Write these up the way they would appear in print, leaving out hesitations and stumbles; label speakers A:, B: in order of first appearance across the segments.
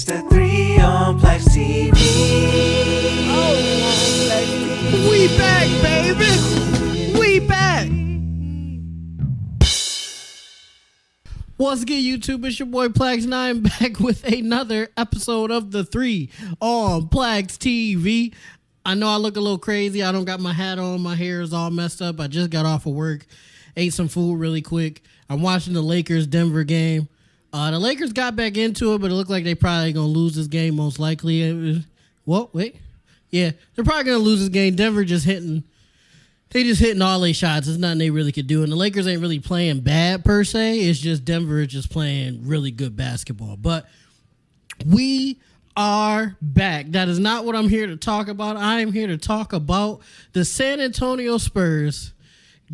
A: It's the 3 on PLAXtv.
B: Oh, we back, baby. We back. What's good, YouTube? It's your boy PLAX9 back with another episode of the 3 on PLAXtv. I know I look a little crazy. I don't got my hat on. My hair is all messed up. I just got off of work. Ate some food really quick. I'm watching the Lakers-Denver game. The Lakers got back into it, but it looked like they probably going to lose this game most likely. What? Wait. Yeah, they're probably going to lose this game. Denver just hitting all their shots. There's nothing they really could do. And the Lakers ain't really playing bad per se. It's just Denver is just playing really good basketball. But we are back. That is not what I'm here to talk about. I am here to talk about the San Antonio Spurs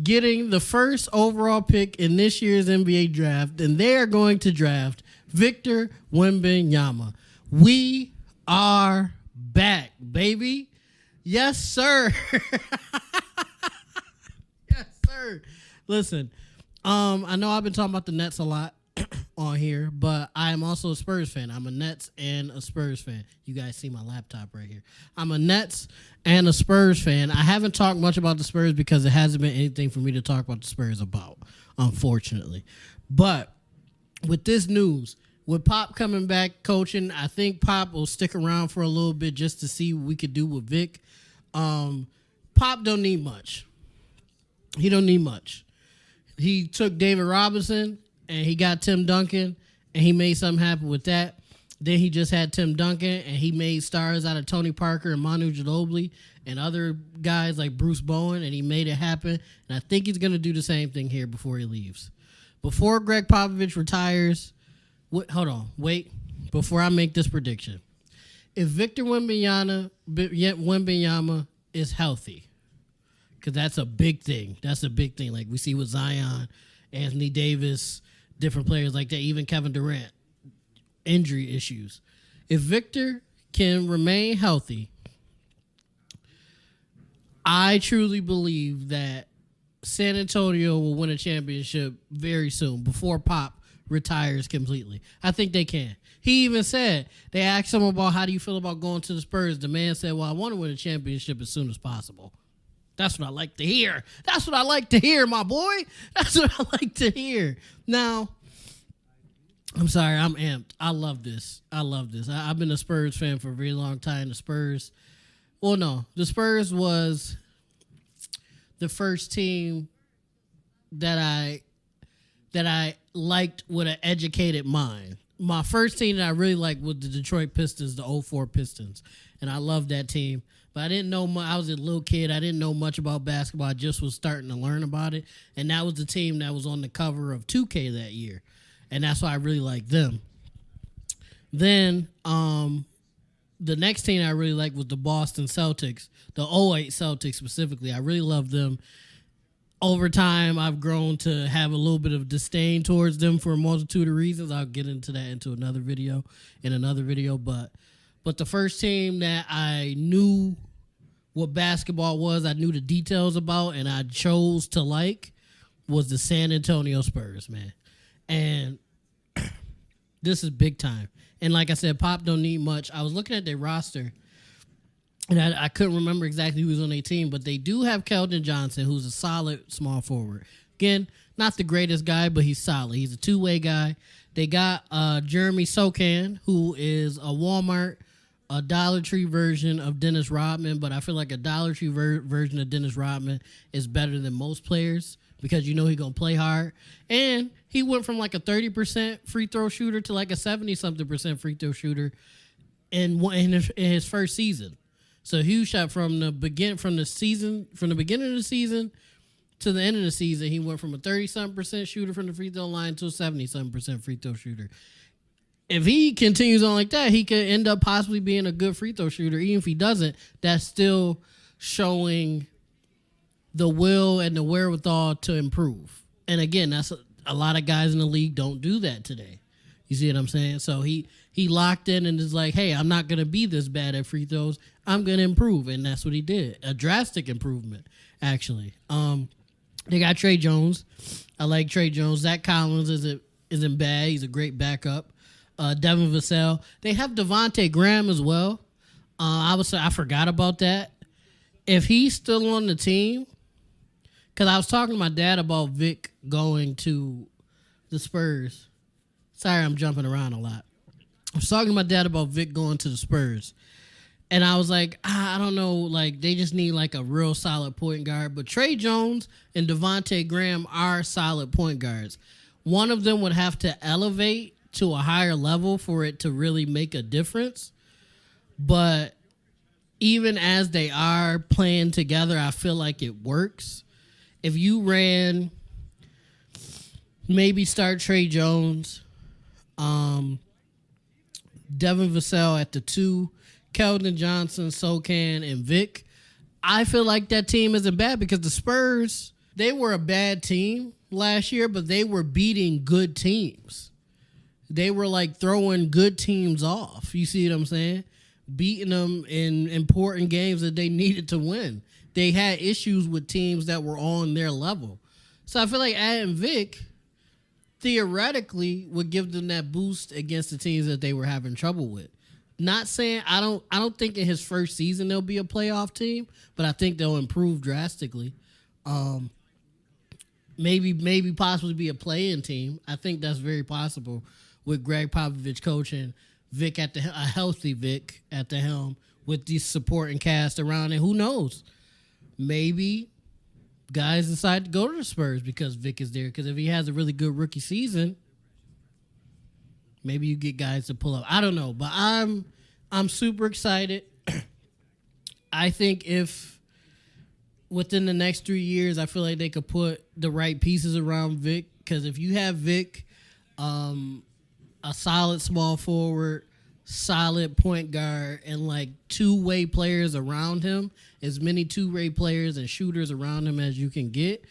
B: getting the first overall pick in this year's NBA draft, and they are going to draft Victor Wembanyama. We are back, baby. Yes, sir. Yes, sir. Listen, I know I've been talking about the Nets a lot on here, but I am also a Spurs fan. I'm a Nets and a Spurs fan. You guys see my laptop right here. I'm a Nets and a Spurs fan. I haven't talked much about the Spurs because it hasn't been anything for me to talk about the Spurs about, unfortunately. But with this news, with Pop coming back coaching, I think Pop will stick around for a little bit just to see what we could do with Vic. Pop don't need much. He don't need much. He took David Robinson and he got Tim Duncan, and he made something happen with that. Then he just had Tim Duncan, and he made stars out of Tony Parker and Manu Ginobili and other guys like Bruce Bowen, and he made it happen. And I think he's going to do the same thing here before he leaves. Before Greg Popovich retires, wait, before I make this prediction. If Victor Wembanyama is healthy, because that's a big thing. That's a big thing. Like we see with Zion, Anthony Davis, different players like that, even Kevin Durant, injury issues. If Victor can remain healthy, I truly believe that San Antonio will win a championship very soon, before Pop retires completely. I think they can. He even said, they asked him about how do you feel about going to the Spurs. The man said, well, I want to win a championship as soon as possible. That's what I like to hear. That's what I like to hear, my boy. That's what I like to hear. Now, I'm sorry, I'm amped. I love this. I've been a Spurs fan for a very long time. The Spurs was the first team that I liked with an educated mind. My first team that I really liked was the Detroit Pistons, the 04 Pistons. And I loved that team. But I didn't know much. I was a little kid. I didn't know much about basketball. I just was starting to learn about it. And that was the team that was on the cover of 2K that year. And that's why I really liked them. Then the next team I really liked was the Boston Celtics, the 08 Celtics specifically. I really loved them. Over time, I've grown to have a little bit of disdain towards them for a multitude of reasons. I'll get into that in another video. But the first team that I knew what basketball was, I knew the details about, and I chose to like, was the San Antonio Spurs, man. And this is big time. And like I said, Pop don't need much. I was looking at their roster, and I couldn't remember exactly who was on their team, but they do have Keldon Johnson, who's a solid small forward. Again, not the greatest guy, but he's solid. He's a two-way guy. They got Jeremy Sochan, who is a Walmart, a Dollar Tree version of Dennis Rodman, but I feel like a Dollar Tree version of Dennis Rodman is better than most players because he's going to play hard. And he went from like a 30% free throw shooter to like a 70-something% free throw shooter in his first season. So he shot from the beginning of the season to the end of the season. He went from a 30-something% shooter from the free throw line to a 70-something% free throw shooter. If he continues on like that, he could end up possibly being a good free throw shooter. Even if he doesn't, that's still showing the will and the wherewithal to improve. And again, that's a lot of guys in the league don't do that today. You see what I'm saying? So he locked in and is like, hey, I'm not going to be this bad at free throws. I'm going to improve. And that's what he did. A drastic improvement, actually. They got Trey Jones. I like Trey Jones. Zach Collins isn't bad. He's a great backup. Devin Vassell. They have Devontae Graham as well. I forgot about that. If he's still on the team, because I was talking to my dad about Vic going to the Spurs. Sorry, I'm jumping around a lot. I was talking to my dad about Vic going to the Spurs. And I was like, I don't know, like they just need like a real solid point guard. But Trey Jones and Devontae Graham are solid point guards. One of them would have to elevate to a higher level for it to really make a difference. But even as they are playing together, I feel like it works. If you ran, maybe start Trey Jones, Devin Vassell at the 2, Keldon Johnson, Sokan, and Vic, I feel like that team isn't bad because the Spurs, they were a bad team last year, but they were beating good teams. They were like throwing good teams off. You see what I'm saying? Beating them in important games that they needed to win. They had issues with teams that were on their level. So I feel like adding Vic theoretically would give them that boost against the teams that they were having trouble with. Not saying I don't think in his first season they'll be a playoff team, but I think they'll improve drastically. Maybe possibly be a play-in team. I think that's very possible with Greg Popovich coaching Vic a healthy Vic at the helm with the supporting cast around it. Who knows? Maybe guys decide to go to the Spurs because Vic is there. Because if he has a really good rookie season, maybe you get guys to pull up. I don't know, but I'm super excited. I think if within the next 3 years, I feel like they could put the right pieces around Vic. Because if you have Vic, a solid small forward, solid point guard, and like two-way players around him, as many two-way players and shooters around him as you can get,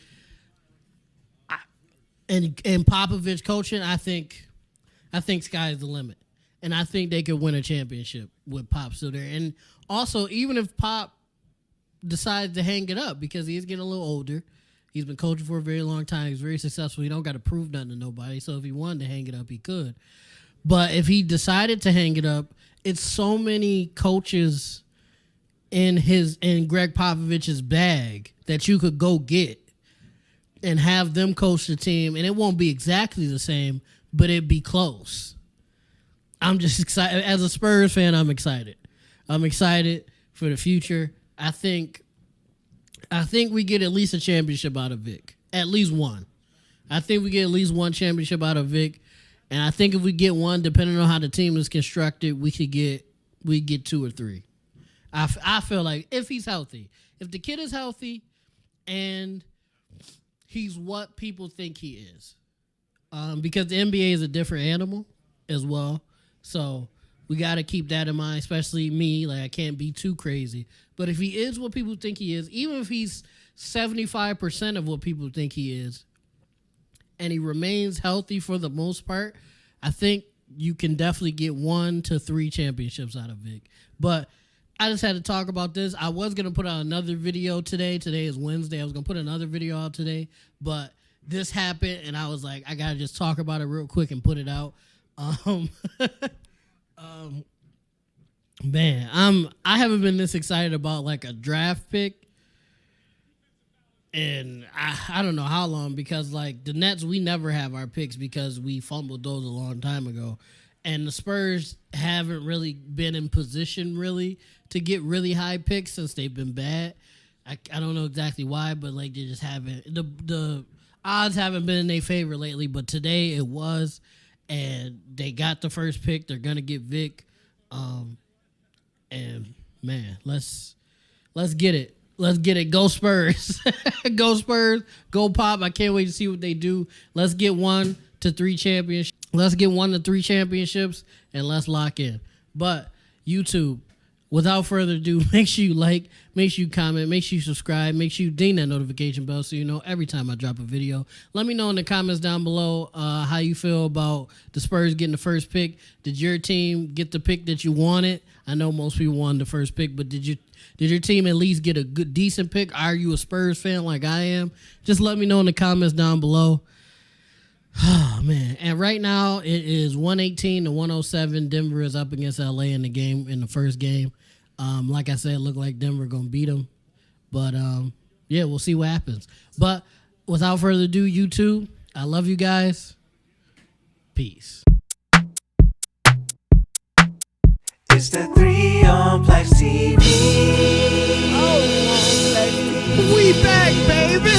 B: and Popovich coaching, I think sky's the limit. And I think they could win a championship with Pop still there. And also, even if Pop decides to hang it up, because he's getting a little older, he's been coaching for a very long time, he's very successful, he don't got to prove nothing to nobody, so if he wanted to hang it up, he could. But if he decided to hang it up, it's so many coaches in Greg Popovich's bag that you could go get and have them coach the team, and it won't be exactly the same, but it'd be close. I'm just excited. As a Spurs fan, I'm excited. I'm excited for the future. I think we get at least a championship out of Vic. At least one. I think we get at least one championship out of Vic. And I think if we get one, depending on how the team is constructed, we get 2 or 3. I feel like if he's healthy, if the kid is healthy and he's what people think he is, because the NBA is a different animal as well. So we got to keep that in mind, especially me. Like, I can't be too crazy. But if he is what people think he is, even if he's 75% of what people think he is, and he remains healthy for the most part, I think you can definitely get 1 to 3 championships out of Vic. But I just had to talk about this. I was going to put out another video today. Today is Wednesday. I was going to put another video out today. But this happened, and I was like, I got to just talk about it real quick and put it out. Man, I haven't been this excited about like a draft pick. And I don't know how long, because like the Nets, we never have our picks because we fumbled those a long time ago. And the Spurs haven't really been in position really to get really high picks since they've been bad. I don't know exactly why, but like they just haven't. The odds haven't been in their favor lately, but today it was. And they got the first pick. They're gonna get Vic. And man, let's get it. Let's get it. Go Spurs. Go Spurs. Go Pop. I can't wait to see what they do. Let's get 1 to 3 championships. Let's get 1 to 3 championships and let's lock in. But YouTube, without further ado, make sure you like, make sure you comment, make sure you subscribe, make sure you ding that notification bell so you know every time I drop a video. Let me know in the comments down below how you feel about the Spurs getting the first pick. Did your team get the pick that you wanted? I know most people wanted the first pick, but did your team at least get a good, decent pick? Are you a Spurs fan like I am? Just let me know in the comments down below. Oh man. And right now it is 118 to 107. Denver is up against LA in the first game. Like I said, it looked like Denver gonna beat them. But yeah, we'll see what happens. But without further ado, YouTube, I love you guys. Peace.
A: It's the 3 on PLAXtv.
B: We back, baby.